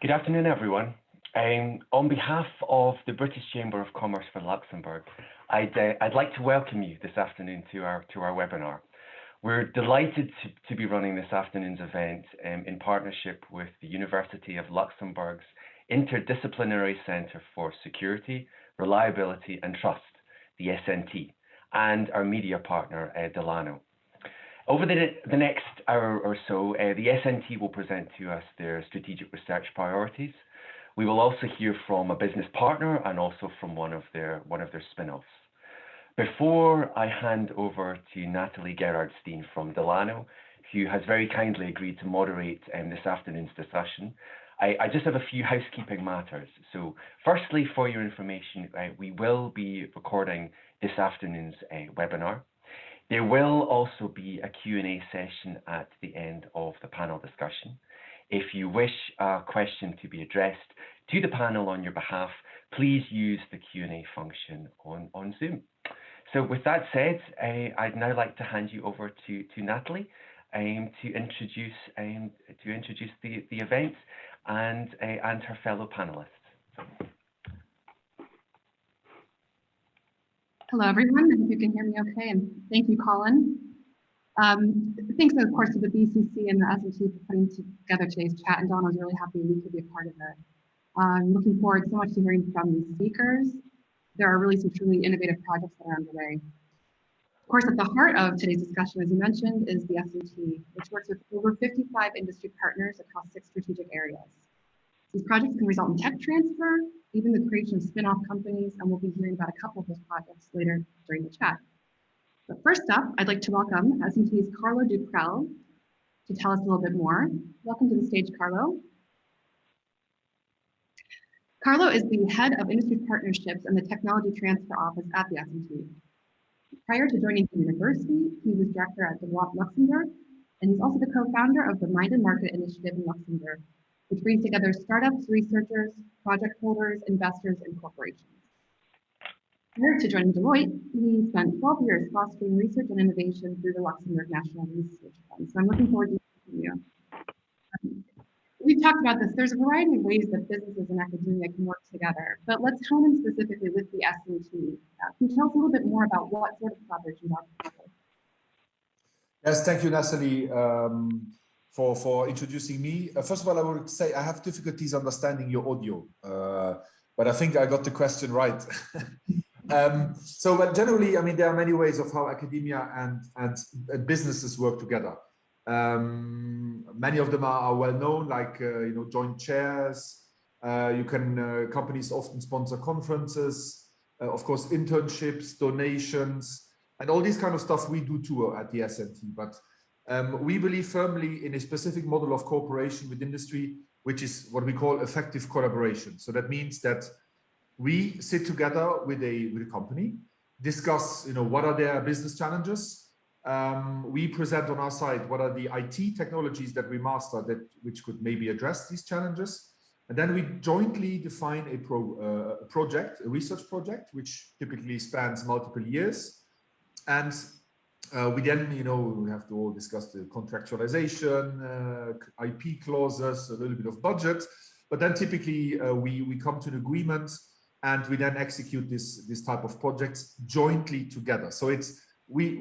Good afternoon, everyone. On behalf of the British Chamber of Commerce for Luxembourg, I'd like to welcome you this afternoon to our webinar. We're delighted to be running this afternoon's event in partnership with the University of Luxembourg's Interdisciplinary Centre for Security, Reliability and Trust, the SNT, and our media partner, Delano. Over the next hour or so, the SNT will present to us their strategic research priorities. We will also hear from a business partner and also from one of their spin-offs. Before I hand over to Natalie Gerardstein from Delano, who has very kindly agreed to moderate this afternoon's discussion, I just have a few housekeeping matters. So firstly, for your information, we will be recording this afternoon's webinar. There will also be a Q&A session at the end of the panel discussion. If you wish a question to be addressed to the panel on your behalf, please use the Q&A function on Zoom. So with that said, I'd now like to hand you over to Natalie to introduce the event and her fellow panelists. Hello, everyone. I hope you can hear me okay, and thank you, Colin. Thanks, of course, to the BCC and the SNT for putting together today's chat, and Don was really happy we could be a part of it. I'm looking forward so much to hearing from these speakers. There are really some truly innovative projects that are underway. Of course, at the heart of today's discussion, as you mentioned, is the SNT, which works with over 55 industry partners across 6 strategic areas. These projects can result in tech transfer, even the creation of spin-off companies, and we'll be hearing about a couple of those projects later during the chat. But first up, I'd like to welcome SNT's Carlo Duprell to tell us a little bit more. Welcome to the stage, Carlo. Carlo is the head of industry partnerships and the technology transfer office at the SNT. Prior to joining the university, he was director at Deloitte Luxembourg, and he's also the co-founder of the Mind and Market Initiative in Luxembourg, which brings together startups, researchers, project holders, investors, and corporations. Prior to joining Deloitte, he spent 12 years fostering research and innovation through the Luxembourg National Research Fund. So I'm looking forward to hearing you. We've talked about this. There's a variety of ways that businesses and academia can work together, but let's hone in specifically with the SNT. Can you tell us a little bit more about what sort of collaborations are possible? Yes, thank you, Natalie, for introducing me. First of all, I would say I have difficulties understanding your audio, but I think I got the question right. But generally, I mean, there are many ways of how academia and businesses work together. Many of them are well known, like joint chairs. Companies often sponsor conferences, of course, internships, donations, and all these kind of stuff we do too at the SNT. But we believe firmly in a specific model of cooperation with industry, which is what we call effective collaboration. So that means that we sit together with a company, discuss what are their business challenges. We present on our side what are the IT technologies that we master which could maybe address these challenges. And then we jointly define a research project, which typically spans multiple years. And we then, we have to all discuss the contractualization, IP clauses, a little bit of budget, but then typically we come to an agreement and we then execute this type of projects jointly together. So we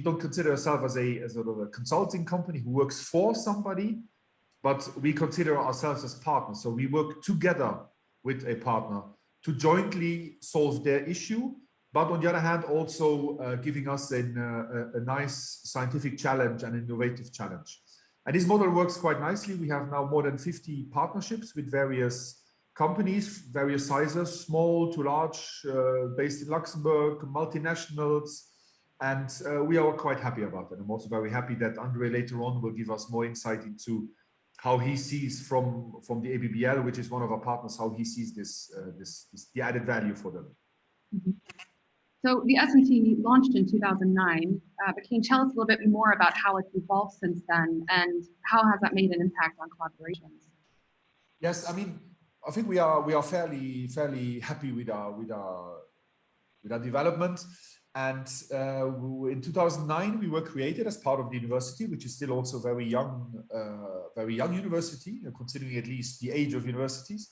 don't consider ourselves as sort of a consulting company who works for somebody, but we consider ourselves as partners. So we work together with a partner to jointly solve their issue, but on the other hand, also giving us a nice scientific challenge and innovative challenge. And this model works quite nicely. We have now more than 50 partnerships with various companies, various sizes, small to large, based in Luxembourg, multinationals, and we are quite happy about it. I'm also very happy that Andre later on will give us more insight into how he sees from the ABBL, which is one of our partners, how he sees the added value for them. Mm-hmm. So the SNT launched in 2009, but can you tell us a little bit more about how it's evolved since then, and how has that made an impact on collaborations? Yes, I mean, I think we are fairly happy with our development. And in 2009, we were created as part of the university, which is still also very young university, considering at least the age of universities.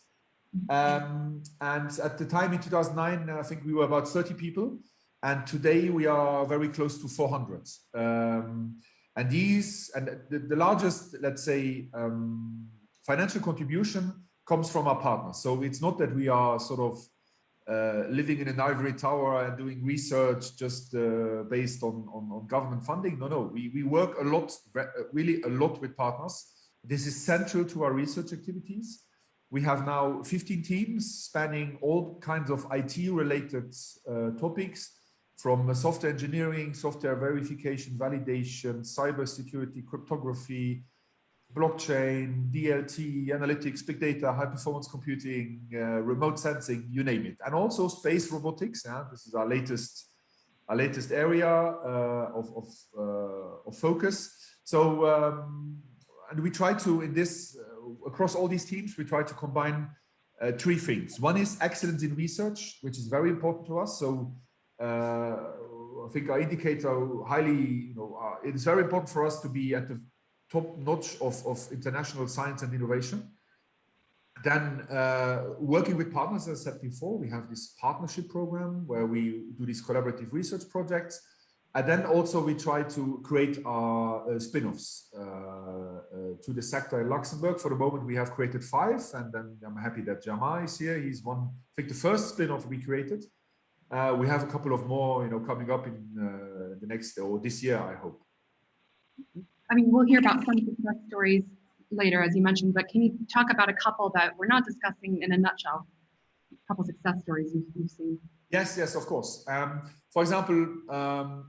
And at the time in 2009, I think we were about 30 people. And today we are very close to 400. And the largest, let's say, financial contribution comes from our partners. So it's not that we are sort of living in an ivory tower and doing research just based on government funding. No, we work a lot, really a lot with partners. This is central to our research activities. We have now 15 teams spanning all kinds of IT-related topics, from software engineering, software verification, validation, cybersecurity, cryptography, blockchain, DLT, analytics, big data, high-performance computing, remote sensing, you name it, and also space robotics. This is our latest area of focus. So, and we try to, in this, across all these teams, we try to combine three things. One is excellence in research, which is very important to us. So, I think our indicator highly, it's very important for us to be at the top notch of international science and innovation. Then working with partners, as I said before, we have this partnership program where we do these collaborative research projects. And then also we try to create our spin-offs to the sector in Luxembourg. For the moment, we have created 5, and then I'm happy that Jamal is here. He's one, I think the first spin-off we created. We have a couple of more, coming up in the next, or this year, I hope. I mean, we'll hear about some success stories later, as you mentioned, but can you talk about a couple that we're not discussing in a nutshell? A couple success stories you've seen. Yes, of course. For example,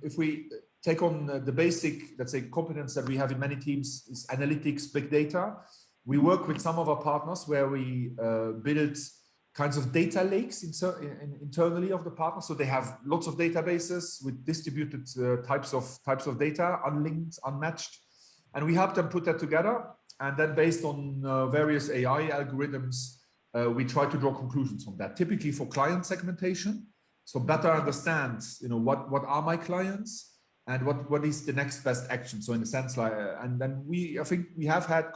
if we take on the basic, let's say, competence that we have in many teams is analytics, big data. We work with some of our partners where we build kinds of data lakes internally of the partner. So they have lots of databases with distributed types of data, unlinked, unmatched. And we help them put that together. And then based on various AI algorithms, we try to draw conclusions from that, typically for client segmentation. So better understand, what are my clients and what is the next best action. So in a sense, and then I think we have had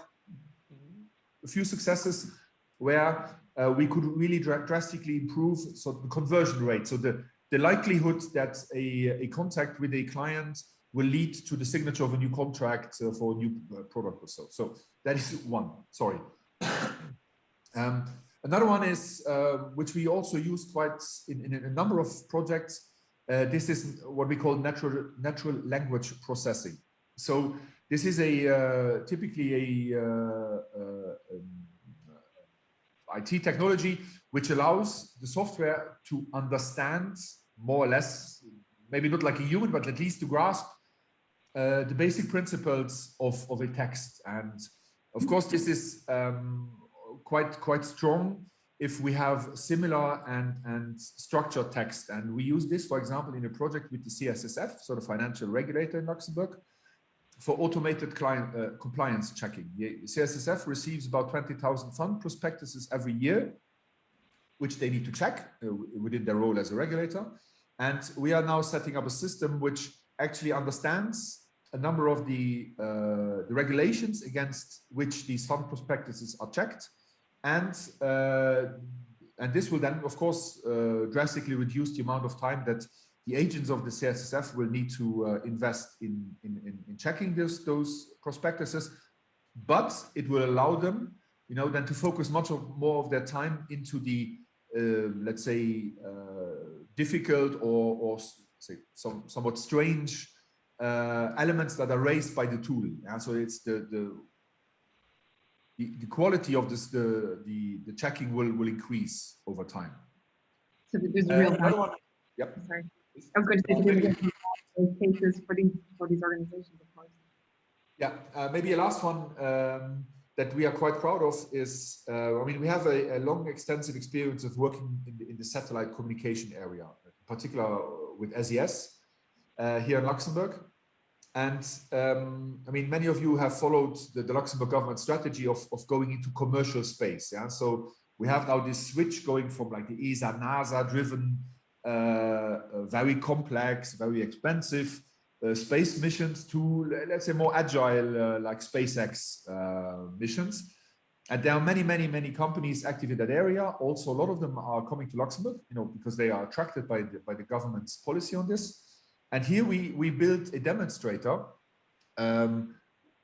a few successes where we could really drastically improve the conversion rate. So the likelihood that a contact with a client will lead to the signature of a new contract for a new product or so. So that is one. Sorry. Another one is, which we also use quite in a number of projects. This is what we call natural language processing. So this is typically a IT technology which allows the software to understand more or less, maybe not like a human, but at least to grasp the basic principles of a text. And of course, this is quite strong if we have similar and structured text. And we use this, for example, in a project with the CSSF, so the financial regulator in Luxembourg, for automated client compliance checking. The CSSF receives about 20,000 fund prospectuses every year, which they need to check within their role as a regulator. And we are now setting up a system which actually understands a number of the regulations against which these fund prospectuses are checked. And this will then, of course, drastically reduce the amount of time that the agents of the CSSF will need to invest in checking those prospectuses, but it will allow them, then to focus much more of their time into the, let's say, difficult or say somewhat strange elements that are raised by the tool. Yeah? So it's the quality of this, the checking will increase over time. So there's a real another one. Yep. Sorry. I was going to say those cases for these organizations, of course. Yeah, maybe a last one that we are quite proud of is, we have a long, extensive experience of working in the satellite communication area, in particular with SES here in Luxembourg. And many of you have followed the Luxembourg government strategy of going into commercial space. Yeah, so we have now this switch going from like the ESA, NASA driven very complex, very expensive space missions to, let's say, more agile, like SpaceX missions. And there are many, many, many companies active in that area. Also, a lot of them are coming to Luxembourg, because they are attracted by the government's policy on this. And here we built a demonstrator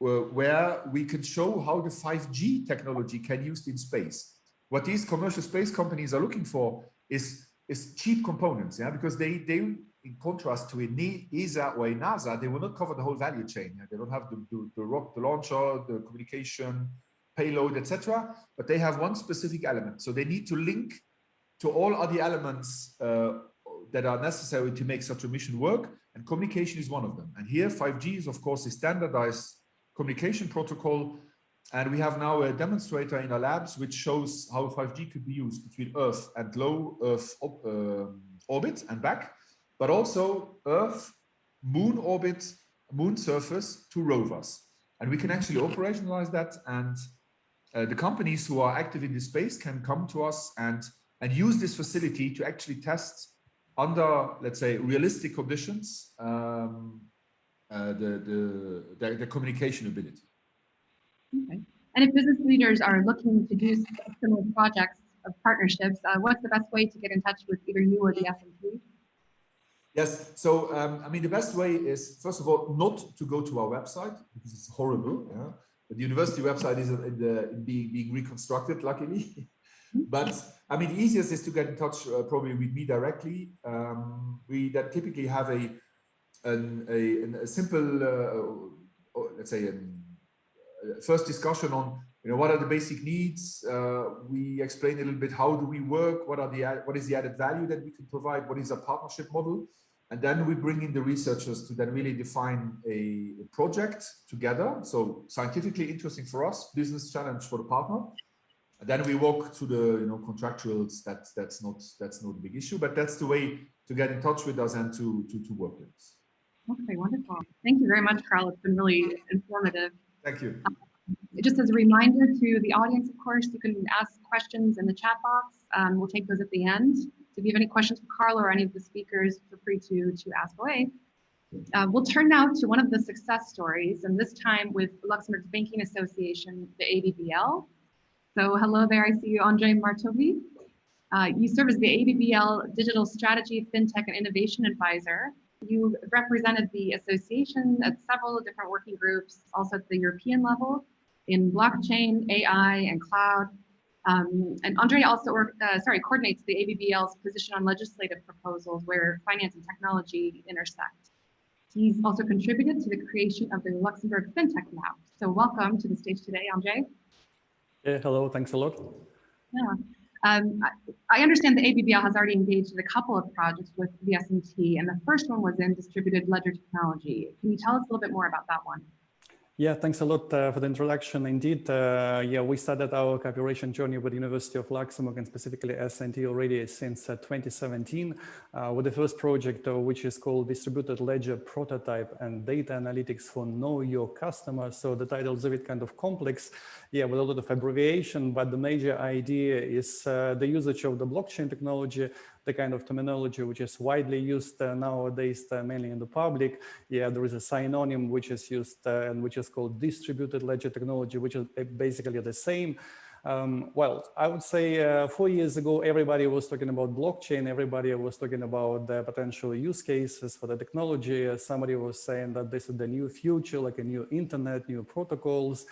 where we can show how the 5G technology can be used in space. What these commercial space companies are looking for is cheap components, because they in contrast to an ESA or a NASA, they will not cover the whole value chain. They don't have the launcher, the communication, payload, etc. But they have one specific element. So they need to link to all other elements that are necessary to make such a mission work. And communication is one of them. And here 5G is, of course, a standardized communication protocol. And we have now a demonstrator in our labs which shows how 5G could be used between Earth and low Earth orbit and back, but also Earth, Moon orbit, Moon surface to rovers. And we can actually operationalize that. And the companies who are active in this space can come to us and use this facility to actually test under, let's say, realistic conditions, the communication ability. Okay. And if business leaders are looking to do similar projects of partnerships, what's the best way to get in touch with either you or the SMT? Yes, so I mean, the best way is, first of all, not to go to our website because it's horrible. Yeah? The university website is being reconstructed, luckily. But I mean, the easiest is to get in touch probably with me directly. We typically have a simple, let's say, first discussion on what are the basic needs. We explain a little bit how do we work, what is the added value that we can provide, what is our partnership model, and then we bring in the researchers to then really define a project together. So scientifically interesting for us, business challenge for the partner. And then we walk to the contractuals. That's not a big issue, but that's the way to get in touch with us and to work with us. Okay, wonderful. Thank you very much, Carl. It's been really informative. Thank you. Just as a reminder to the audience, of course, you can ask questions in the chat box. We'll take those at the end. So if you have any questions for Carl or any of the speakers, feel free to ask away. We'll turn now to one of the success stories, and this time with Luxembourg's Banking Association, the ABBL. So hello there, I see you, Andre Martovi. You serve as the ABBL Digital Strategy, FinTech, and Innovation Advisor. You represented the association at several different working groups, also at the European level, in blockchain, AI, and cloud. And Andre also coordinates the ABBL's position on legislative proposals where finance and technology intersect. He's also contributed to the creation of the Luxembourg FinTech Lab. So welcome to the stage today, Andre. Yeah, hello, thanks a lot. Yeah. I understand the ABBL has already engaged in a couple of projects with the SMT, and the first one was in distributed ledger technology. Can you tell us a little bit more about that one? Yeah, thanks a lot for the introduction. Indeed, we started our cooperation journey with the University of Luxembourg and specifically SNT already since 2017 with the first project, which is called Distributed Ledger Prototype and Data Analytics for Know Your Customer. So the title is a bit kind of complex, with a lot of abbreviation, but the major idea is the usage of the blockchain technology, the kind of terminology which is widely used nowadays, mainly in the public. There is a synonym which is used and which is called distributed ledger technology, which is basically the same. Well, I would say 4 years ago, everybody was talking about blockchain. Everybody was talking about the potential use cases for the technology. Somebody was saying that this is the new future, like a new internet, new protocols.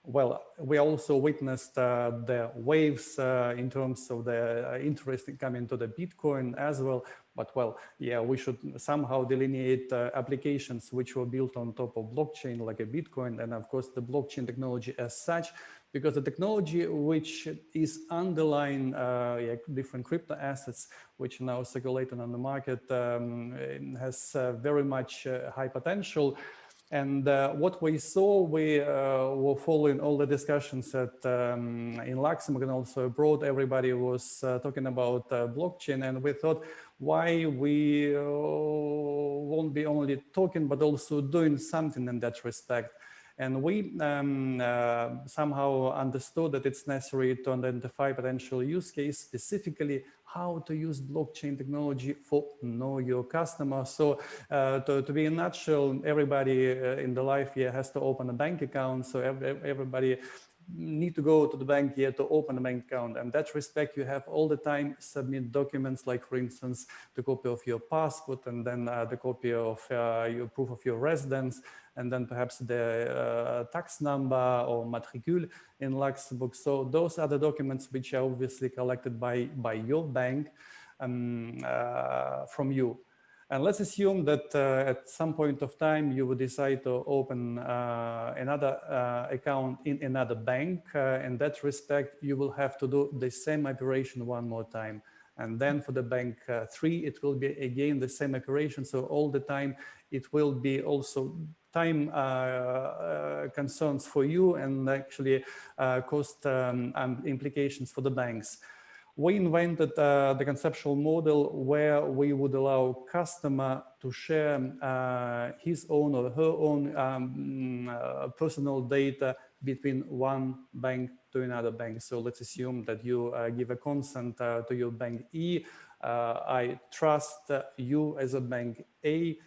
Well, we also witnessed the waves in terms of the interest coming to the Bitcoin as well. But well, we should somehow delineate applications which were built on top of blockchain, like a Bitcoin, and of course the blockchain technology as such, because the technology which is underlying different crypto assets which now circulating on the market has very much high potential. And what we saw, we were following all the discussions that in Luxembourg and also abroad, everybody was talking about blockchain, and we thought, why we won't be only talking, but also doing something in that respect. And we somehow understood that it's necessary to identify potential use case, specifically how to use blockchain technology for know your customer. So to be in a nutshell, everybody in the life here has to open a bank account. So everybody need to go to the bank here to open a bank account. And in that respect, you have all the time submit documents like, for instance, the copy of your passport, and then the copy of your proof of your residence, and then perhaps the tax number or matricule in Luxembourg. So those are the documents which are obviously collected by your bank from you. And let's assume that at some point of time, you would decide to open another account in another bank. In that respect, you will have to do the same operation one more time. And then for the bank 3, it will be again the same operation. So all the time, it will be also time concerns for you and actually cost implications for the banks. We invented the conceptual model where we would allow customer to share his own or her own personal data between one bank to another bank. So let's assume that you give a consent to your bank E. I trust you as a bank A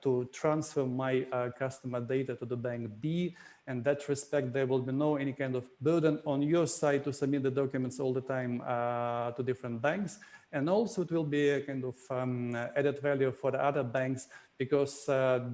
to transfer my customer data to the bank B. In that respect, there will be no any kind of burden on your side to submit the documents all the time to different banks. And also it will be a kind of added value for the other banks because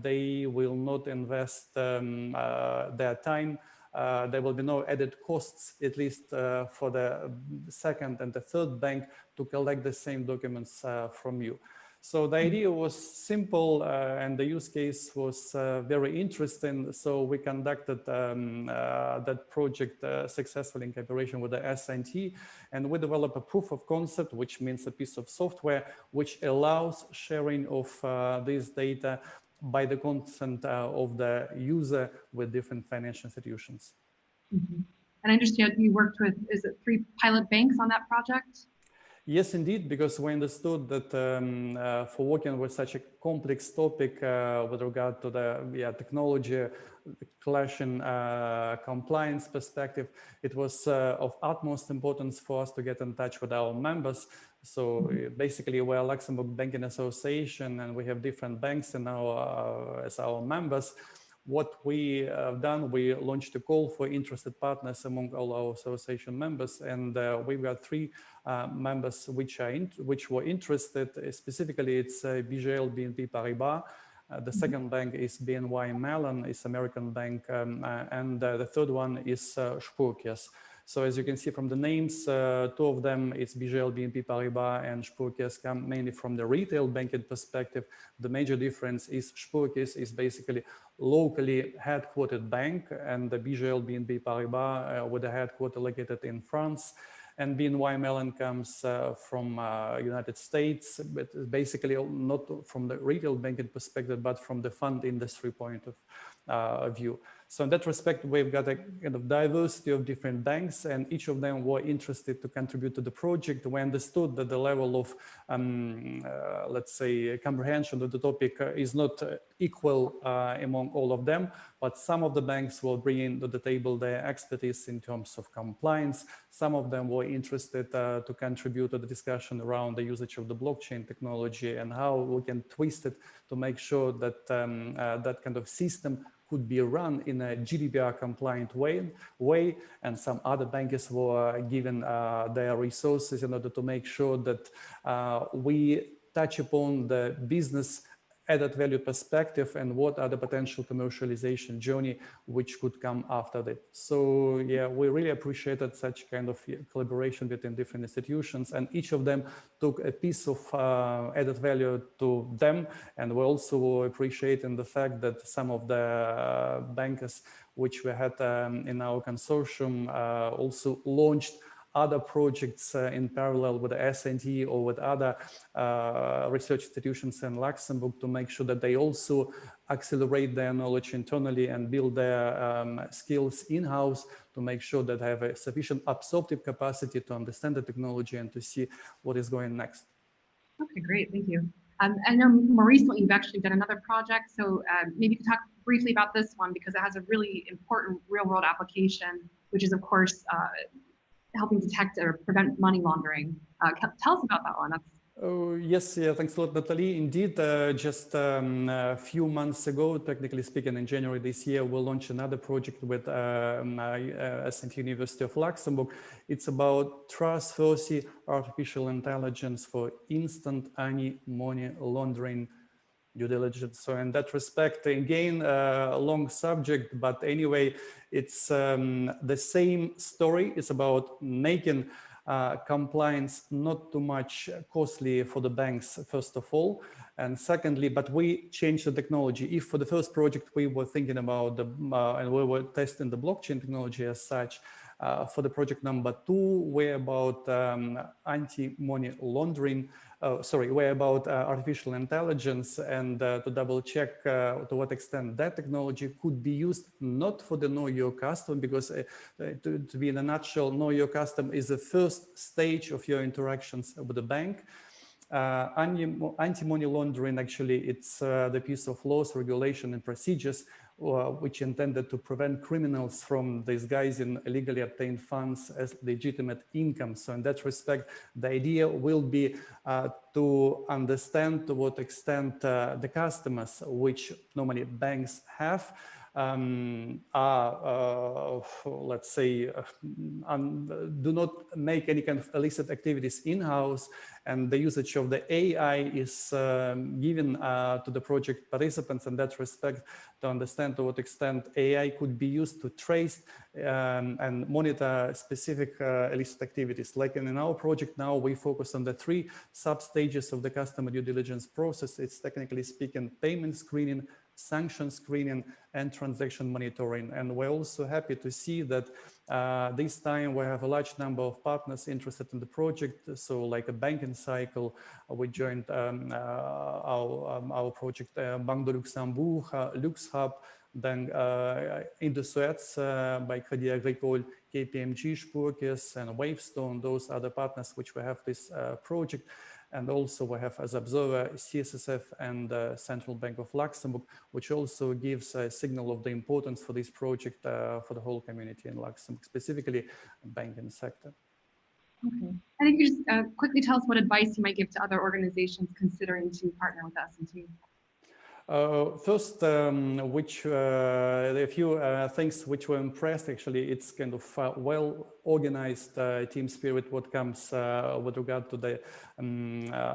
they will not invest their time. There will be no added costs, at least for the second and the third bank to collect the same documents from you. So the idea was simple and the use case was very interesting. So we conducted that project successfully in cooperation with the SNT, and we developed a proof of concept, which means a piece of software which allows sharing of this data by the consent of the user with different financial institutions. Mm-hmm. And I understand you worked with, is it 3 pilot banks on that project? Yes, indeed, because we understood that for working with such a complex topic with regard to the technology clashing compliance perspective, it was of utmost importance for us to get in touch with our members. So basically, we're a Luxembourg Banking Association, and we have different banks in as our members. What we have done, we launched a call for interested partners among all our association members, and we've got 3 members which were interested. Specifically, it's BGL BNP Paribas. The second bank is BNY Mellon, it's American bank, and the third one is Spurkes. So as you can see from the names, 2 of them, it's BGL, BNP Paribas, and Spurkes come mainly from the retail banking perspective. The major difference is Spurkes is basically locally headquartered bank, and the BGL, BNP Paribas with a headquarter located in France. And BNY Mellon comes from United States, but basically not from the retail banking perspective, but from the fund industry point of view. So in that respect, we've got a kind of diversity of different banks, and each of them were interested to contribute to the project. We understood that the level of, let's say, comprehension of the topic is not equal among all of them, but some of the banks will bring to the table their expertise in terms of compliance. Some of them were interested to contribute to the discussion around the usage of the blockchain technology and how we can twist it to make sure that that kind of system could be run in a GDPR compliant way, and some other bankers were given their resources in order to make sure that we touch upon the business added value perspective and what are the potential commercialization journey which could come after that. So yeah, we really appreciated such kind of collaboration between different institutions, and each of them took a piece of added value to them. And we also appreciate in the fact that some of the bankers which we had in our consortium also launched other projects in parallel with the SNT or with other research institutions in Luxembourg to make sure that they also accelerate their knowledge internally and build their skills in-house to make sure that they have a sufficient absorptive capacity to understand the technology and to see what is going next. Okay, great, thank you. I know more recently you've actually done another project, so maybe you could talk briefly about this one because it has a really important real-world application, which is of course helping detect or prevent money laundering. Tell us about that one. Oh, yes, yeah, thanks a lot, Natalie. Indeed, just a few months ago, technically speaking, in January this year, we'll launch another project with S&T University of Luxembourg. It's about trustworthy artificial intelligence for instant anti-money laundering due diligence. So in that respect, again, a long subject, but anyway, it's the same story. It's about making compliance not too much costly for the banks, first of all. And secondly, but we changed the technology. If for the first project we were thinking about the, and we were testing the blockchain technology as such, for the project number 2, we're about anti-money laundering. We're about artificial intelligence, and to double check to what extent that technology could be used not for the know your customer, because to be in a nutshell, know your customer is the first stage of your interactions with the bank. Anti-money laundering, actually, it's the piece of laws, regulation, and procedures which intended to prevent criminals from disguising illegally obtained funds as legitimate income. So in that respect, the idea will be to understand to what extent the customers, which normally banks have, let's say, do not make any kind of illicit activities in-house, and the usage of the AI is given to the project participants in that respect to understand to what extent AI could be used to trace and monitor specific illicit activities. Like in our project now, we focus on the 3 sub-stages of the customer due diligence process. It's technically speaking payment screening, sanction screening, and transaction monitoring. And we're also happy to see that this time we have a large number of partners interested in the project. So like a banking cycle, we joined our project Banque de Luxembourg, LuxHub, then Indosuez by Crédit Agricole, KPMG, Spurkes, and Wavestone. Those are the partners which we have this project. And also we have as observer CSSF and Central Bank of Luxembourg, which also gives a signal of the importance for this project for the whole community in Luxembourg, specifically banking sector. Okay. I think you just quickly tell us what advice you might give to other organizations considering to partner with S&T. First, a few things which were impressed, actually, it's kind of well-organized team spirit what comes with regard to the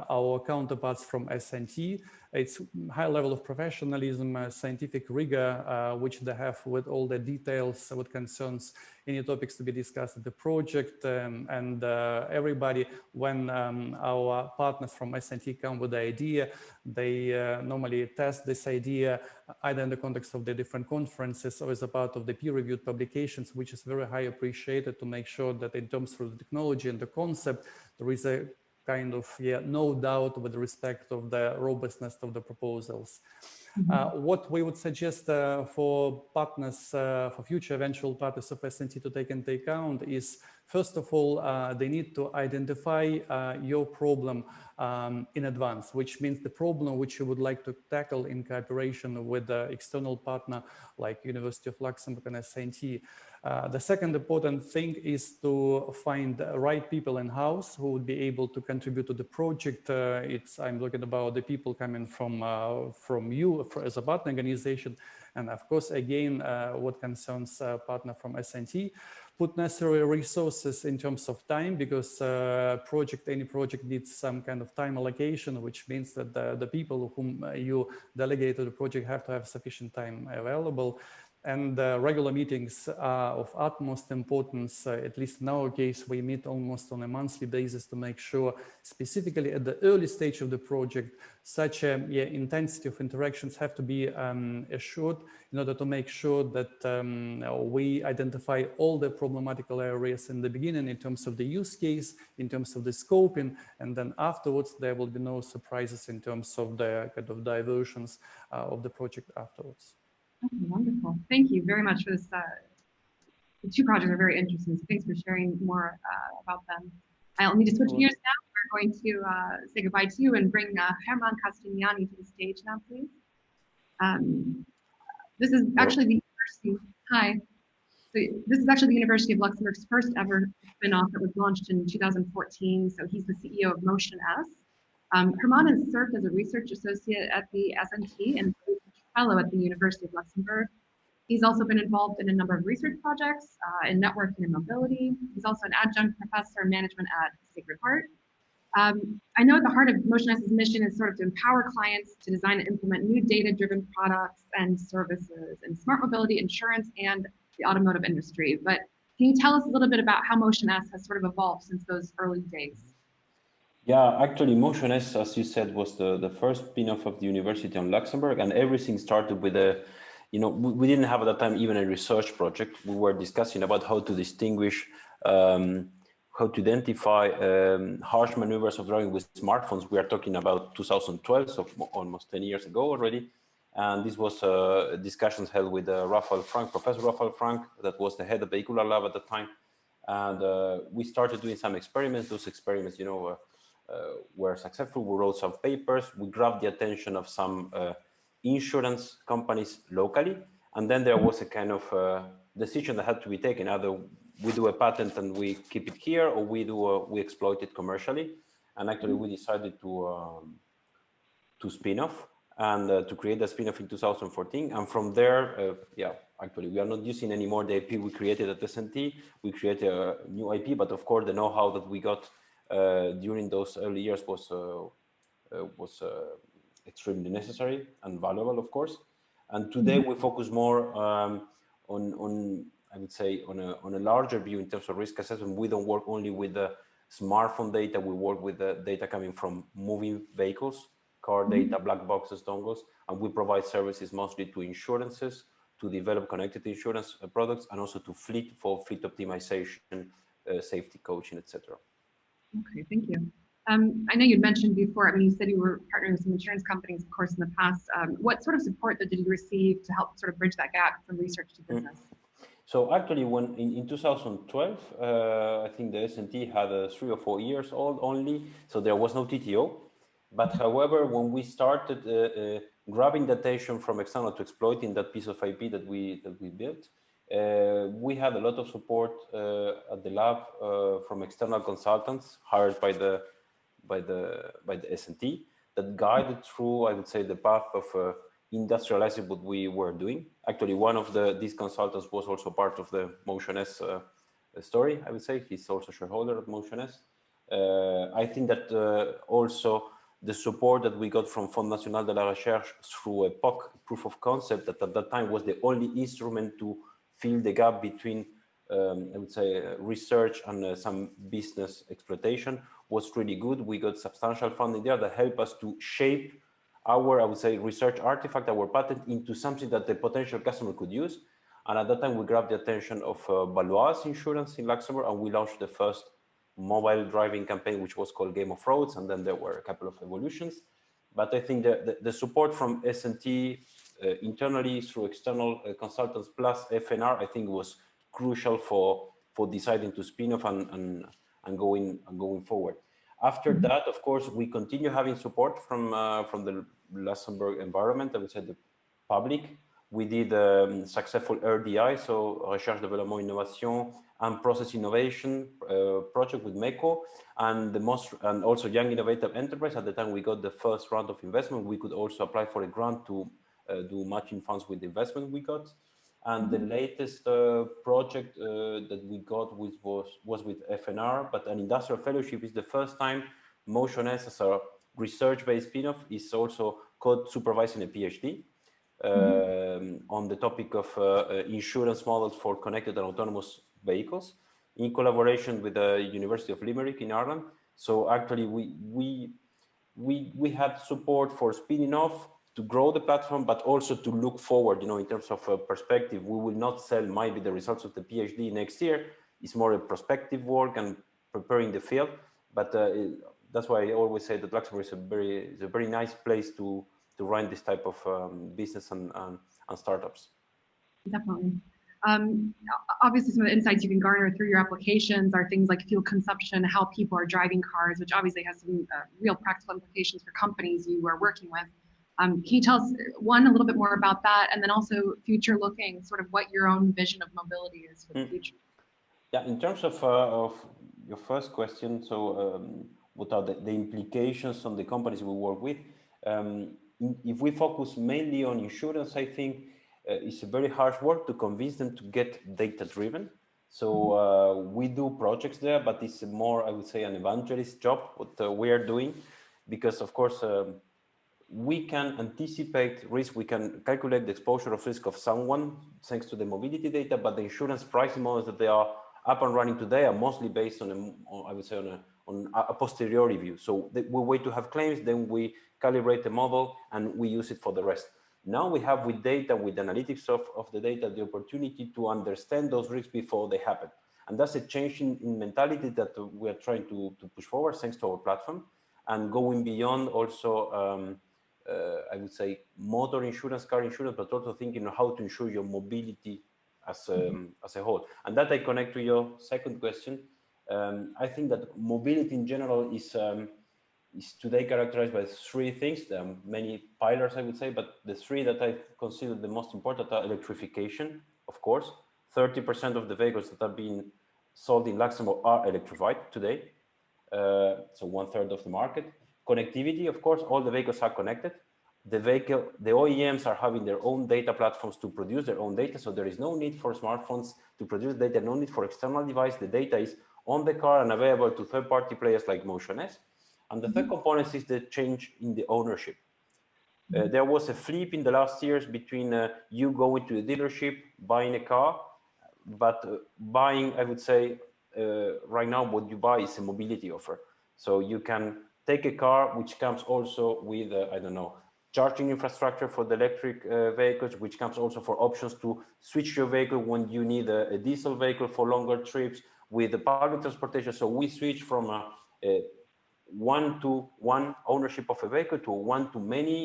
our counterparts from S&T. It's high level of professionalism, scientific rigor, which they have with all the details, what concerns any topics to be discussed at the project, and everybody, when our partners from S&T come with the idea, they normally test this idea either in the context of the different conferences or as a part of the peer-reviewed publications, which is very high appreciated to make sure that in terms of the technology and the concept, there is a kind of no doubt with respect of the robustness of the proposals. What we would suggest for partners, for future eventual partners of S&T to take into account is, first of all, they need to identify your problem in advance, which means the problem which you would like to tackle in cooperation with the external partner like University of Luxembourg and S&T. The second important thing is to find the right people in-house who would be able to contribute to the project. I'm looking about the people coming from you as a partner organization, and of course, again, what concerns partner from S&T. Put necessary resources in terms of time, because any project needs some kind of time allocation, which means that the people whom you delegate to the project have to have sufficient time available. And regular meetings are of utmost importance. At least in our case, we meet almost on a monthly basis to make sure, specifically at the early stage of the project, such a intensity of interactions have to be assured in order to make sure that we identify all the problematical areas in the beginning in terms of the use case, in terms of the scoping, and then afterwards there will be no surprises in terms of the kind of diversions of the project afterwards. Okay, wonderful. Thank you very much for this. The 2 projects are very interesting, so thanks for sharing more about them. I'll need to switch gears now. We're going to say goodbye to you and bring Herman Castigliani to the stage now, please. This is actually the university. Hi. So this is actually the University of Luxembourg's first ever spin-off that was launched in 2014. So he's the CEO of Motionus. Herman has served as a research associate at the SNT and a research fellow at the University of Luxembourg. He's also been involved in a number of research projects in networking and mobility. He's also an adjunct professor in management at Sacred Heart. I know at the heart of Motionus's mission is sort of to empower clients to design and implement new data-driven products and services in smart mobility, insurance, and the automotive industry. But can you tell us a little bit about how Motionus has sort of evolved since those early days? Yeah, actually, Motionus, as you said, was the first spin-off of the University of Luxembourg, and everything started with a, we didn't have at that time even a research project. We were discussing about how to distinguish, how to identify harsh maneuvers of driving with smartphones. We are talking about 2012, so almost 10 years ago already. And this was discussions held with Raphael Frank, Professor Raphael Frank, that was the head of the Vehicular Lab at the time. And we started doing some experiments. Those experiments, were successful. We wrote some papers. We grabbed the attention of some insurance companies locally. And then there was a kind of decision that had to be taken. Either we do a patent and we keep it here, or we exploit it commercially. And actually, we decided to spin off and to create a spin-off in 2014. And from there, actually, we are not using anymore the IP we created at SNT. We created a new IP, but of course, the know-how that we got during those early years was extremely necessary and valuable, of course. And today we focus more on I would say, on a larger view in terms of risk assessment. We don't work only with the smartphone data. We work with the data coming from moving vehicles, car data, black boxes, dongles, and we provide services mostly to insurances, to develop connected insurance products, and also to fleet for fleet optimization, safety coaching, etc. Okay, thank you. I know you'd mentioned before, you said you were partnering with some insurance companies, of course, in the past. What sort of support did you receive to help sort of bridge that gap from research to business? So actually, when in 2012, I think the SNT had 3 or 4 years old only, so there was no TTO. But however, when we started grabbing the attention from external to exploiting that piece of IP that we built, we had a lot of support at the lab from external consultants hired by the SNT that guided through, I would say, the path of industrializing what we were doing. Actually, one of these consultants was also part of the Motionus story, I would say. He's also a shareholder of Motionus. I think that also the support that we got from Fonds National de la Recherche through a POC, proof of concept, that at that time was the only instrument to fill the gap between, I would say, research and some business exploitation, was really good. We got substantial funding there that helped us to shape our, I would say, research artifact, our patent, into something that the potential customer could use. And at that time, we grabbed the attention of Valois Insurance in Luxembourg, and we launched the first mobile driving campaign, which was called Game of Roads, and then there were a couple of evolutions. But I think the support from SNT internally through external consultants plus FNR, I think was crucial for deciding to spin off and going forward. After that, of course, we continue having support from the Luxembourg environment, I would say the public. We did successful RDI, so Recherche, Développement, Innovation, and Process Innovation project with MECO, and also Young Innovative Enterprise. At the time we got the first round of investment, we could also apply for a grant to do matching funds with the investment we got. And the latest project that we got was with FNR, but an industrial fellowship is the first time Motionus, as a research-based spin-off, is also co-supervising a PhD on the topic of insurance models for connected and autonomous vehicles in collaboration with the University of Limerick in Ireland. So actually we had support for spinning off, to grow the platform, but also to look forward, in terms of perspective. We will not sell maybe the results of the PhD next year. It's more a prospective work and preparing the field. But that's why I always say that Luxembourg is a very nice place to run this type of business and startups. Definitely. Obviously, some of the insights you can garner through your applications are things like fuel consumption, how people are driving cars, which obviously has some real practical implications for companies you are working with. Can you tell us, one, a little bit more about that, and then also future looking, sort of what your own vision of mobility is for the future? Yeah, in terms of your first question, so what are the implications on the companies we work with? If we focus mainly on insurance, I think it's a very harsh work to convince them to get data-driven. So we do projects there, but it's more, I would say, an evangelist job, what we are doing, because of course, we can anticipate risk, we can calculate the exposure of risk of someone thanks to the mobility data, but the insurance pricing models that they are up and running today are mostly based on, I would say, on a posteriori view. So we wait to have claims, then we calibrate the model and we use it for the rest. Now we have with data, with analytics of the data, the opportunity to understand those risks before they happen. And that's a change in mentality that we are trying to push forward thanks to our platform, and going beyond also, I would say, motor insurance, car insurance, but also thinking of how to ensure your mobility as a whole. And that I connect to your second question. I think that mobility in general is today characterized by three things. There are many pillars, I would say, but the three that I consider the most important are electrification, of course. 30% of the vehicles that are being sold in Luxembourg are electrified today. So 1/3 of the market. Connectivity, of course, all the vehicles are connected. The OEMs are having their own data platforms to produce their own data. So there is no need for smartphones to produce data, no need for external device. The data is on the car and available to third-party players like Motionus. And the third component is the change in the ownership. There was a flip in the last years between you going to the dealership, buying a car, but buying, I would say, right now what you buy is a mobility offer. So you can take a car which comes also with, I don't know, charging infrastructure for the electric vehicles, which comes also for options to switch your vehicle when you need a diesel vehicle for longer trips, with the public transportation. So we switch from a one-to-one ownership of a vehicle to one-to-many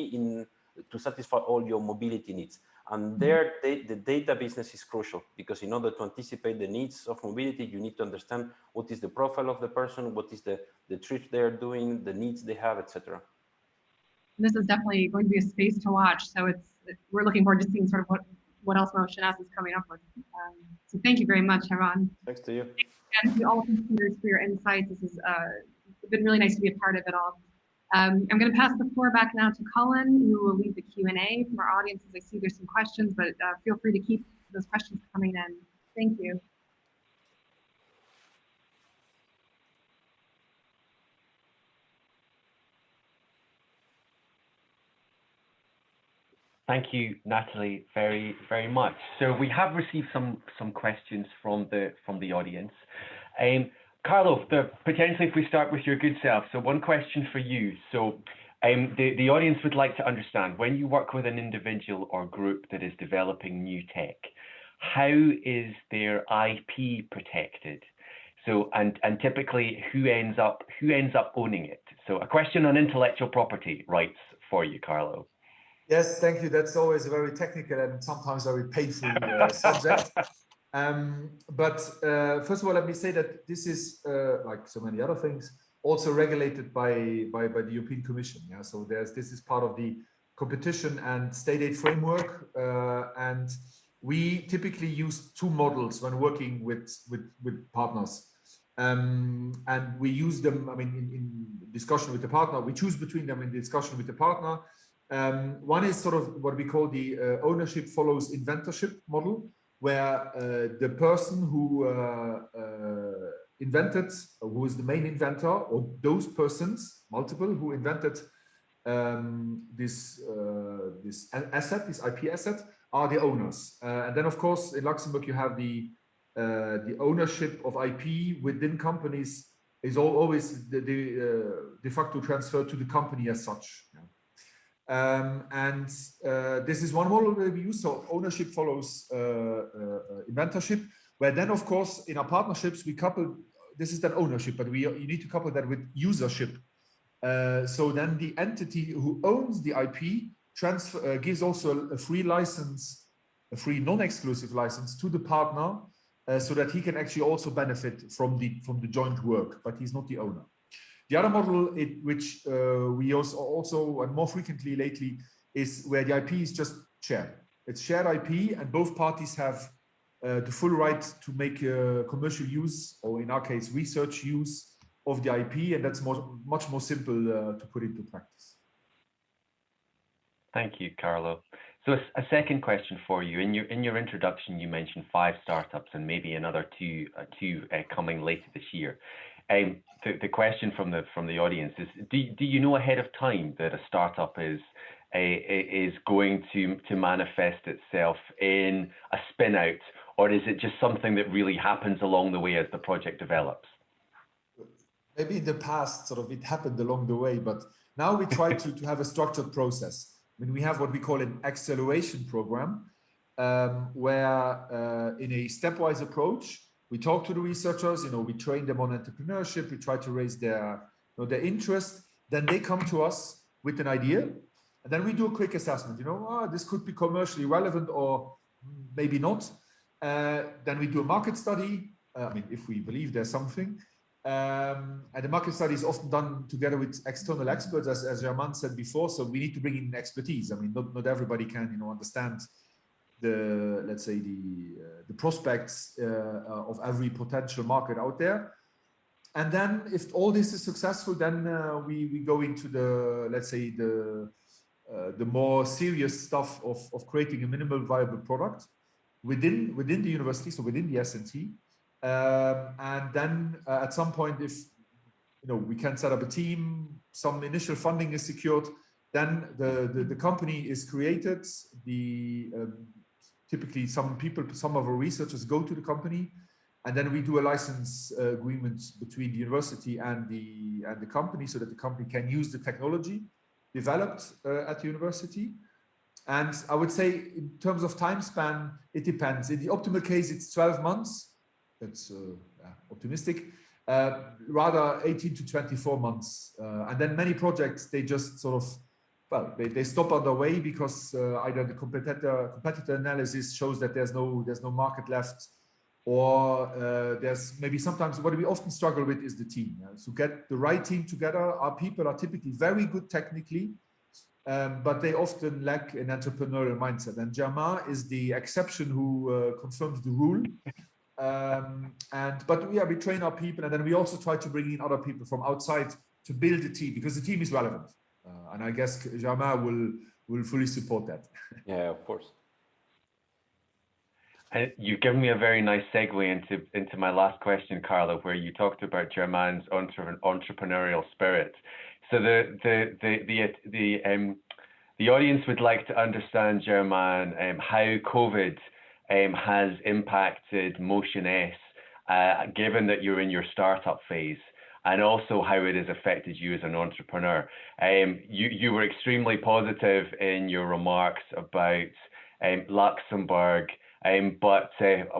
to satisfy all your mobility needs. And there, the data business is crucial, because in order to anticipate the needs of mobility, you need to understand what is the profile of the person, what is the trips they are doing, the needs they have, etc. This is definitely going to be a space to watch. So we're looking forward to seeing sort of what else Motionus is coming up with. So thank you very much, Heron. Thanks to you. And to all contributors for your insights. This has been really nice to be a part of it all. I'm going to pass the floor back now to Colin, who will lead the Q&A from our audience. As I see there's some questions, but feel free to keep those questions coming in. Thank you. Thank you, Natalie, very, very much. So we have received some questions from the audience. Carlo, potentially if we start with your good self. So one question for you. So the audience would like to understand, when you work with an individual or group that is developing new tech, how is their IP protected? So and typically who ends up owning it? So a question on intellectual property rights for you, Carlo. Yes, thank you. That's always a very technical and sometimes very painful subject. But first of all, let me say that this is, like so many other things, also regulated by the European Commission. Yeah, so this is part of the competition and state aid framework, and we typically use two models when working with partners, and we use them. I mean, in discussion with the partner, we choose between them in discussion with the partner. One is sort of what we call the ownership follows inventorship model, where the person who invented, who is the main inventor, or those persons, multiple, who invented this asset, this IP asset, are the owners. And then, of course, in Luxembourg, you have the ownership of IP within companies is always de facto transferred to the company as such. Yeah. And this is one model that we use. So ownership follows inventorship, where then, of course, in our partnerships, we couple, this is that ownership, but you need to couple that with usership. So then the entity who owns the IP gives also a free license, a free non-exclusive license to the partner, so that he can actually also benefit from the joint work, but he's not the owner. The other model, which we also and more frequently lately is where the IP is just shared. It's shared IP, and both parties have the full right to make commercial use, or in our case, research use of the IP, and that's much more simple to put into practice. Thank you, Carlo. So a second question for you. In your introduction, you mentioned 5 startups and maybe another two coming later this year. The question from the audience is: do you know ahead of time that a startup is going to manifest itself in a spin out, or is it just something that really happens along the way as the project develops? Maybe in the past, sort of, it happened along the way, but now we try to have a structured process. I mean, we have what we call an acceleration program, where in a stepwise approach, we talk to the researchers, we train them on entrepreneurship, we try to raise their interest, then they come to us with an idea, and then we do a quick assessment, this could be commercially relevant or maybe not. Then we do a market study, if we believe there's something. And the market study is often done together with external experts, as Germain said before. So we need to bring in expertise. I mean, not everybody can, understand let's say the prospects of every potential market out there. And then, if all this is successful, then we go into let's say the more serious stuff of creating a minimal viable product within the university, so within the S&T. And then at some point, if we can set up a team, some initial funding is secured, then the company is created. Typically some of our researchers go to the company, and then we do a license agreement between the university and the company, so that the company can use the technology developed at the university. And I would say, in terms of time span, it depends. In the optimal case, it's 12 months. That's optimistic. Rather 18 to 24 months. And then many projects, they just sort of, they stop on the way because either the competitor analysis shows that there's no market left, or there's maybe sometimes what we often struggle with is the team. To get the right team together, our people are typically very good technically, but they often lack an entrepreneurial mindset. And Germain is the exception who confirms the rule. But we train our people, and then we also try to bring in other people from outside to build the team, because the team is relevant. And I guess Germain will fully support that. Yeah, of course. You've given me a very nice segue into my last question, Carlo, where you talked about Germain's entrepreneurial spirit. So the audience would like to understand, Germain, how COVID has impacted Motionus, given that you're in your startup phase, and also how it has affected you as an entrepreneur. You were extremely positive in your remarks about Luxembourg, but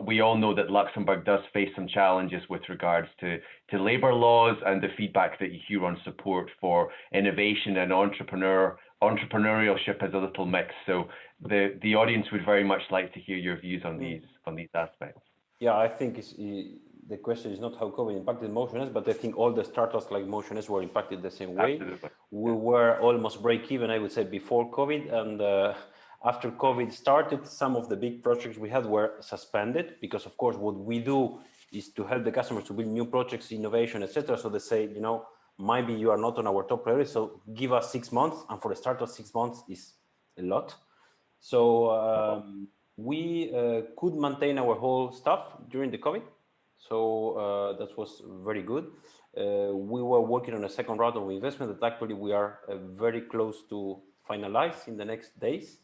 we all know that Luxembourg does face some challenges with regards to labour laws, and the feedback that you hear on support for innovation and entrepreneurship is a little mixed. So the audience would very much like to hear your views on these aspects. Yeah, I think the question is not how COVID impacted Motionus, but I think all the startups like Motionus were impacted the same way. Absolutely. We were almost break even, I would say, before COVID, and after COVID started, some of the big projects we had were suspended, because of course what we do is to help the customers to build new projects, innovation, etc. So they say, maybe you are not on our top priority, so give us 6 months. And for the start of 6 months is a lot. So we could maintain our whole stuff during the COVID. So that was very good. We were working on a second round of investment that actually we are very close to finalize in the next days.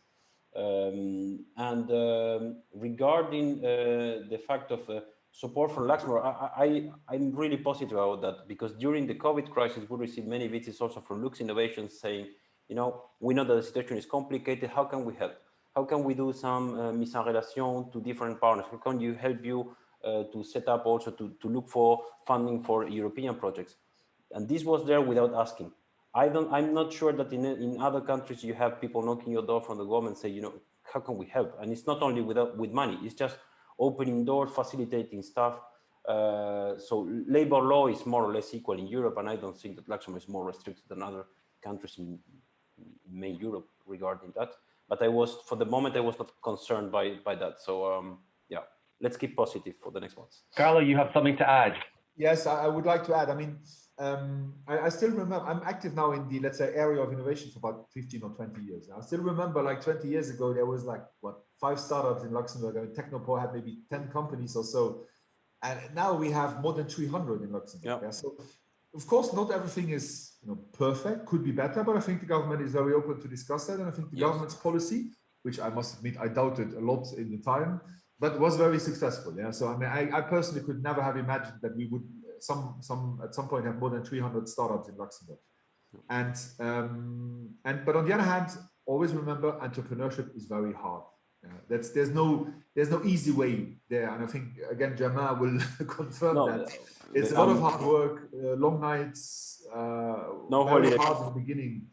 Regarding the fact of support from Luxembourg, I'm really positive about that, because during the COVID crisis, we received many visits also from Lux Innovations saying, we know that the situation is complicated. How can we help? How can we do some mise en relation to different partners? How can you help you to set up also to look for funding for European projects? And this was there without asking. I'm not sure that in other countries you have people knocking your door from the government say, how can we help? And it's not only with money, it's just opening doors, facilitating stuff. So labor law is more or less equal in Europe, and I don't think that Luxembourg is more restricted than other countries in main Europe. regarding that. But I was, for the moment, I was not concerned by that. So yeah, let's keep positive for the next ones. Carlo, you have something to add? Yes, I would like to add. I mean, I still remember, I'm active now in the, let's say, area of innovation for about 15 or 20 years. I still remember like 20 years ago, there was like, what, 5 startups in Luxembourg. I mean, Technopole had maybe 10 companies or so. And now we have more than 300 in Luxembourg. Yeah. So, of course, not everything is perfect, could be better, but I think the government is very open to discuss that. And I think the government's policy, which I must admit, I doubted a lot in the time, but was very successful. Yeah. So I mean, I personally could never have imagined that we would at some point have more than 300 startups in Luxembourg. And but on the other hand, always remember entrepreneurship is very hard. There's no easy way there, and I think again Germain will confirm that it's a lot of hard work, long nights, no very holiday. hard in the beginning.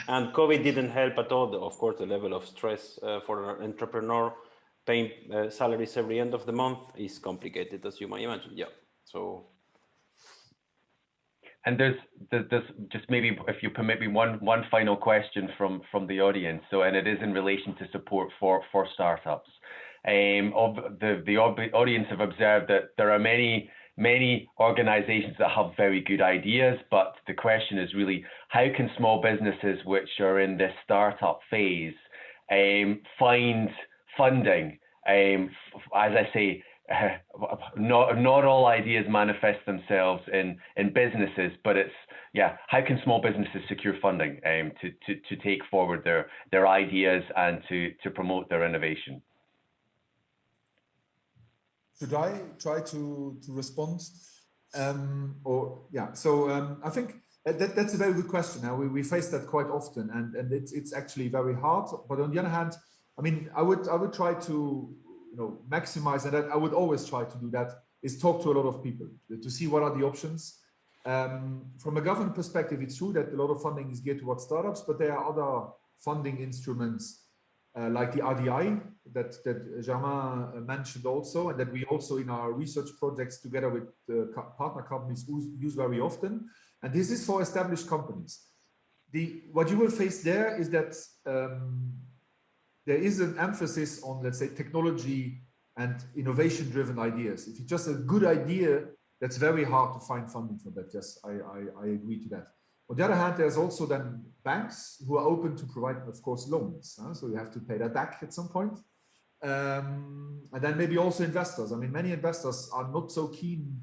And COVID didn't help at all. Of course, the level of stress for an entrepreneur paying salaries every end of the month is complicated, as you might imagine. Yeah. So. And there's just maybe, if you permit me, one final question from the audience. So, and it is in relation to support for startups. The audience have observed that there are many organizations that have very good ideas, but the question is really, how can small businesses which are in this startup phase find funding? As I say, not all ideas manifest themselves in businesses, but it's, yeah, how can small businesses secure funding to take forward their ideas and to promote their innovation? Should I try to respond? I think that's a very good question. Now we face that quite often, and it's actually very hard. But on the other hand, I mean, I would try to maximize, and I would always try to do that, is talk to a lot of people to see what are the options. From a government perspective, it's true that a lot of funding is geared towards startups, but there are other funding instruments like the RDI that Germain mentioned also, and that we also in our research projects together with partner companies use very often. And this is for established companies. What you will face there is that there is an emphasis on, let's say, technology and innovation-driven ideas. If it's just a good idea, that's very hard to find funding for that. Yes, I agree to that. On the other hand, there's also then banks who are open to provide, of course, loans. So you have to pay that back at some point. And then maybe also investors. I mean, many investors are not so keen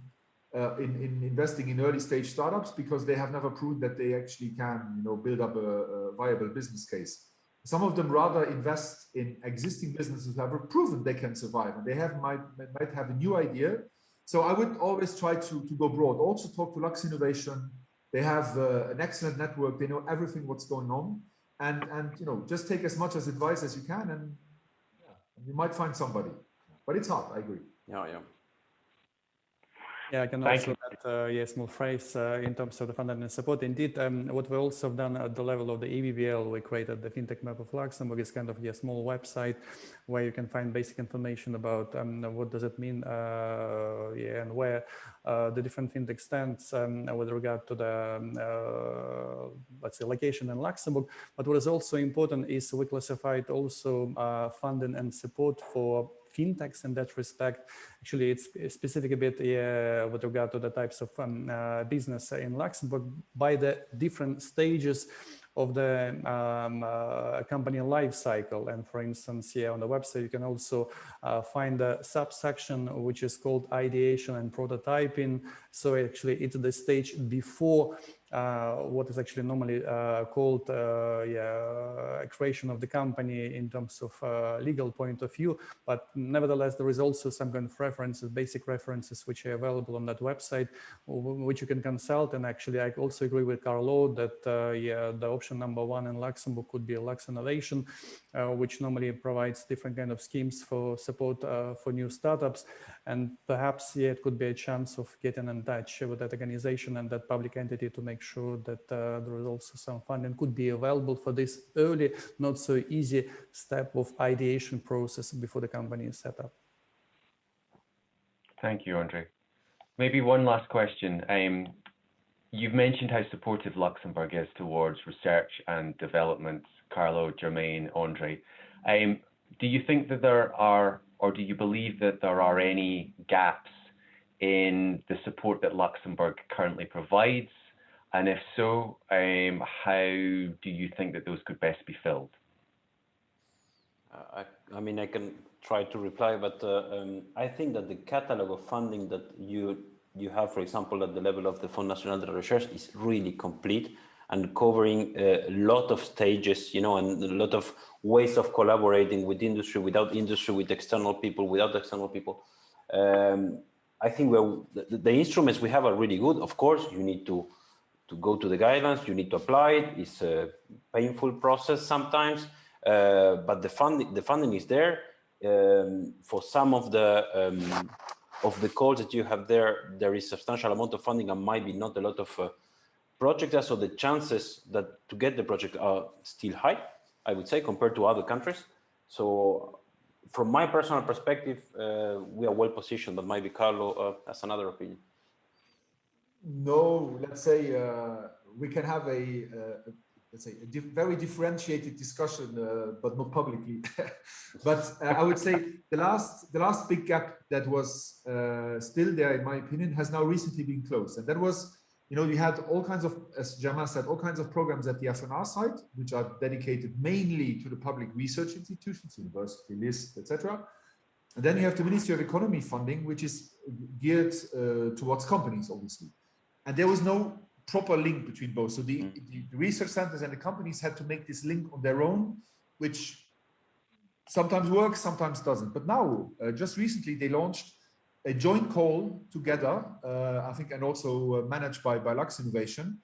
in investing in early stage startups because they have never proved that they actually can, build up a viable business case. Some of them rather invest in existing businesses that have proven they can survive, and they might have a new idea. So I would always try to go broad. Also talk to Lux Innovation. They have an excellent network. They know everything what's going on, and just take as much as advice as you can, and you might find somebody. But it's hard. I agree. Yeah. Yeah, I can also add a small phrase in terms of the funding and support. Indeed, what we also have done at the level of the EVBL, we created the FinTech map of Luxembourg. It's kind of a small website where you can find basic information about what does it mean, and where the different FinTech stands with regard to the, let's say, location in Luxembourg. But what is also important is we classified also funding and support for fintechs in that respect. Actually, it's specific a bit with regard to the types of business in Luxembourg by the different stages of the company life cycle. And for instance, on the website, you can also find a subsection which is called ideation and prototyping. So actually, it's the stage before what is actually normally called creation of the company in terms of legal point of view. But nevertheless, there is also some kind of references, basic references, which are available on that website, which you can consult. And actually, I also agree with Carlo that the option number 1 in Luxembourg could be Lux Innovation, which normally provides different kind of schemes for support for new startups. And perhaps it could be a chance of getting in touch with that organization and that public entity to make sure that there is also some funding could be available for this early, not so easy step of ideation process before the company is set up. Thank you, Andre. Maybe one last question. you've mentioned how supportive Luxembourg is towards research and development, Carlo, Jermaine, Andre. Do you think that there are, or do you believe that there are any gaps in the support that Luxembourg currently provides? And if so, how do you think that those could best be filled? I mean, I can try to reply, but I think that the catalog of funding that you have, for example, at the level of the Fonds National de Recherche is really complete and covering a lot of stages, you know, and a lot of ways of collaborating with industry, without industry, with external people, without external people. I think the instruments we have are really good. Of course, you need to go to the guidelines, you need to apply it. It's a painful process sometimes, but the funding is there. For some of the calls that you have there is substantial amount of funding and might be not a lot of projects. So the chances that to get the project are still high, I would say, compared to other countries. So from my personal perspective, we are well positioned, but maybe Carlo has another opinion. No, let's say we can have let's say a very differentiated discussion, but not publicly. But I would say the last big gap that was still there, in my opinion, has now recently been closed, and that was, you know, we had all kinds of, as Jamal said, all kinds of programs at the FNR side, which are dedicated mainly to the public research institutions, university, LIST, etc. And then you have the Ministry of Economy funding, which is geared towards companies, obviously. And there was no proper link between both. So the research centers and the companies had to make this link on their own, which sometimes works, sometimes doesn't. But now, just recently, they launched a joint call together, I think, and also managed by Lux Innovation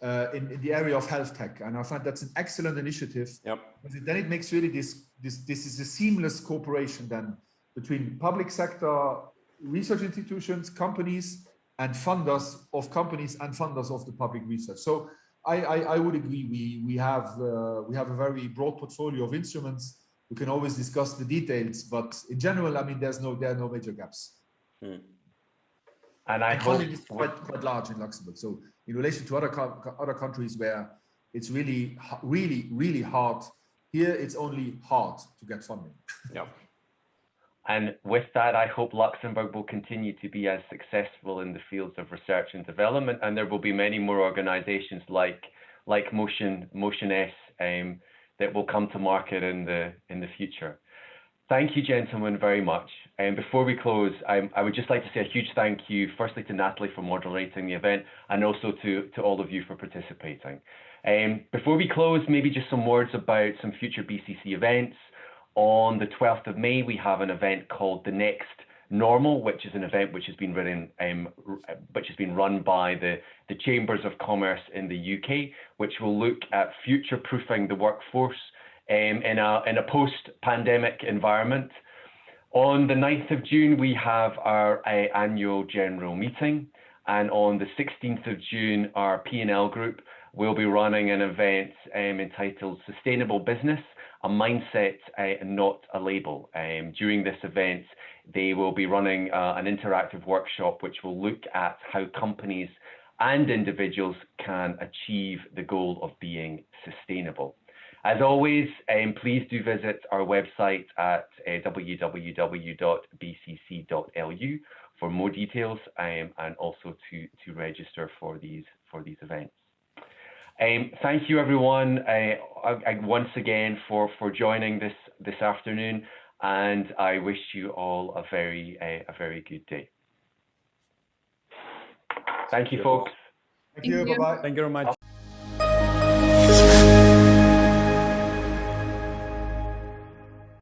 in the area of health tech. And I find that's an excellent initiative. Yep. Because then it makes really this is a seamless cooperation then between public sector, research institutions, companies, and funders of companies and funders of the public research. So I would agree. We have a very broad portfolio of instruments. We can always discuss the details, but in general, I mean, there are no major gaps. And I hope funding is quite large in Luxembourg. So in relation to other countries where it's really hard, here it's only hard to get funding. Yeah. And with that, I hope Luxembourg will continue to be as successful in the fields of research and development, and there will be many more organizations like Motionus that will come to market in the future. Thank you, gentlemen, very much. And before we close, I would just like to say a huge thank you, firstly to Natalie for moderating the event, and also to all of you for participating. Before we close, maybe just some words about some future BCC events. On the 12th of May, we have an event called The Next Normal, which is an event which has been run by the Chambers of Commerce in the UK, which will look at future-proofing the workforce in a post-pandemic environment. On the 9th of June, we have our annual general meeting, and on the 16th of June, our P&L group will be running an event entitled Sustainable Business, a mindset, not a label. During this event, they will be running an interactive workshop which will look at how companies and individuals can achieve the goal of being sustainable. As always, please do visit our website at www.bcc.lu for more details and also to register for these events. Thank you, everyone, once again for joining this afternoon, and I wish you all a very good day. Thank you, folks. Thank you. Bye-bye. Thank you very much.